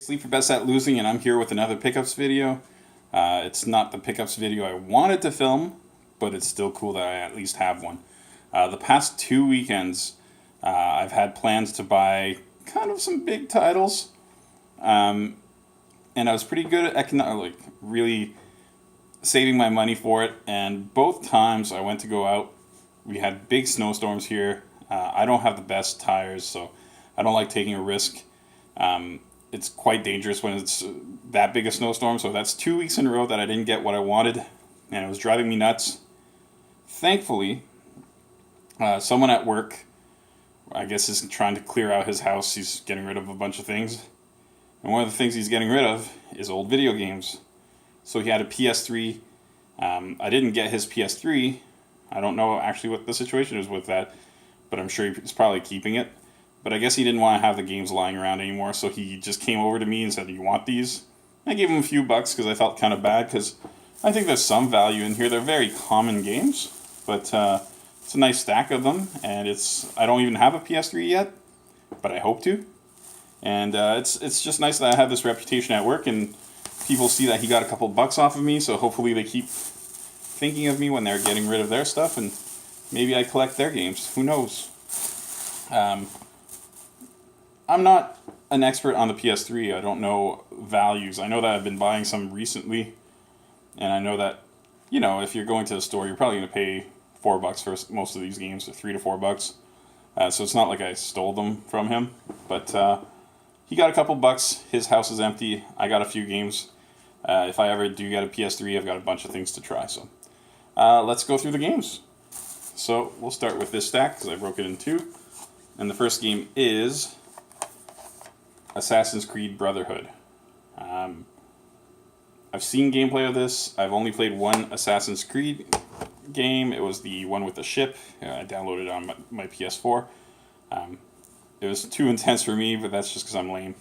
Sleep for Best at Losing, and I'm here with another pickups video. It's not the pickups video I wanted to film, but it's still cool that I at least have one. The past 2 weekends, I've had plans to buy kind of some big titles, and I was pretty good at really saving my money for it. And both times I went to go out, we had big snowstorms here. I don't have the best tires, so I don't like taking a risk. It's quite dangerous when it's that big a snowstorm. So that's 2 weeks in a row that I didn't get what I wanted, and it was driving me nuts. Thankfully, someone at work, I guess, is trying to clear out his house. He's getting rid of a bunch of things. And one of the things he's getting rid of is old video games. So he had a PS3. I didn't get his PS3. I don't know actually what the situation is with that, but I'm sure he's probably keeping it. But I guess he didn't want to have the games lying around anymore, so he just came over to me and said, "Do you want these?" I gave him a few bucks because I felt kind of bad, because I think there's some value in here. They're very common games, but it's a nice stack of them, and I don't even have a PS3 yet, but I hope to. And it's just nice that I have this reputation at work, and people see that he got a couple bucks off of me, so hopefully they keep thinking of me when they're getting rid of their stuff, and maybe I collect their games. Who knows? I'm not an expert on the PS3. I don't know values. I know that I've been buying some recently, and I know that, if you're going to the store, you're probably going to pay $4 for most of these games, or $3 to $4. So it's not like I stole them from him, but he got a couple bucks. His house is empty. I got a few games. If I ever do get a PS3, I've got a bunch of things to try. So let's go through the games. So we'll start with this stack because I broke it in two. And the first game is Assassin's Creed Brotherhood. I've seen gameplay of this. I've only played one Assassin's Creed game. It was the one with the ship. I downloaded it on my PS4. It was too intense for me, but that's just because I'm lame.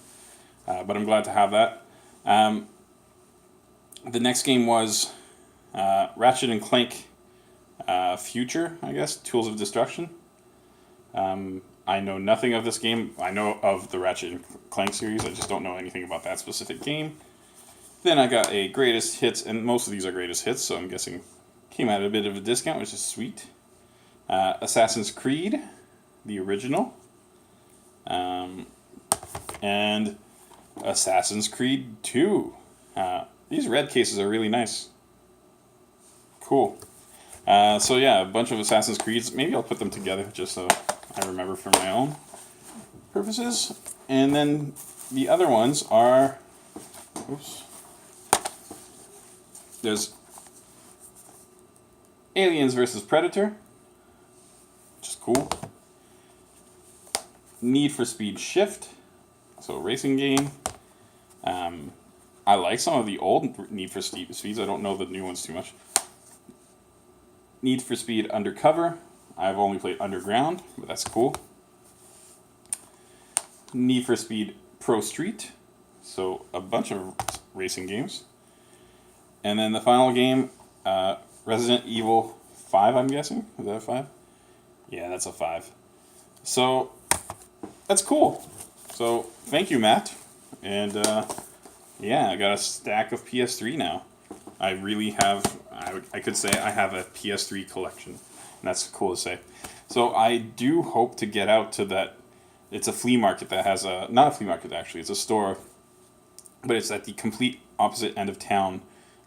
But I'm glad to have that. The next game was Ratchet and Clank Future, I guess, Tools of Destruction. I know nothing of this game. I know of the Ratchet and Clank series. I just don't know anything about that specific game. Then I got a Greatest Hits, and most of these are Greatest Hits, so I'm guessing came at a bit of a discount, which is sweet. Assassin's Creed, the original. And Assassin's Creed 2. These red cases are really nice. Cool. So yeah, a bunch of Assassin's Creeds. Maybe I'll put them together just so I remember for my own purposes. And then the other ones are, there's Aliens vs. Predator, which is cool. Need for Speed Shift, so a racing game. I like some of the old Need for Speeds. I don't know the new ones too much. Need for Speed Undercover. I've only played Underground, but that's cool. Need for Speed Pro Street. So a bunch of racing games. And then the final game, Resident Evil 5, I'm guessing. Is that a 5? Yeah, that's a 5. So that's cool. So thank you, Matt. And yeah, I got a stack of PS3 now. I really have, I could say I have a PS3 collection. And that's cool to say. So I do hope to get out to that. It's a flea market that has not a flea market actually, it's a store, but it's at the complete opposite end of town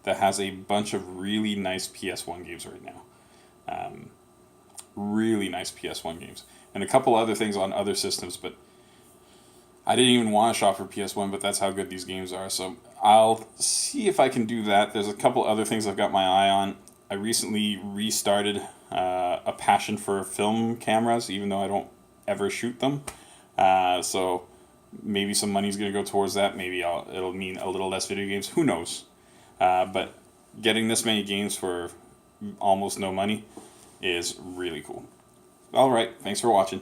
that has a bunch of really nice PS1 games right now. Really nice PS1 games. And a couple other things on other systems, but I didn't even want to shop for PS1, but that's how good these games are. So I'll see if I can do that. There's a couple other things I've got my eye on. I recently restarted a passion for film cameras, even though I don't ever shoot them. So maybe some money's going to go towards that. Maybe it'll mean a little less video games. Who knows? But getting this many games for almost no money is really cool. All right. Thanks for watching.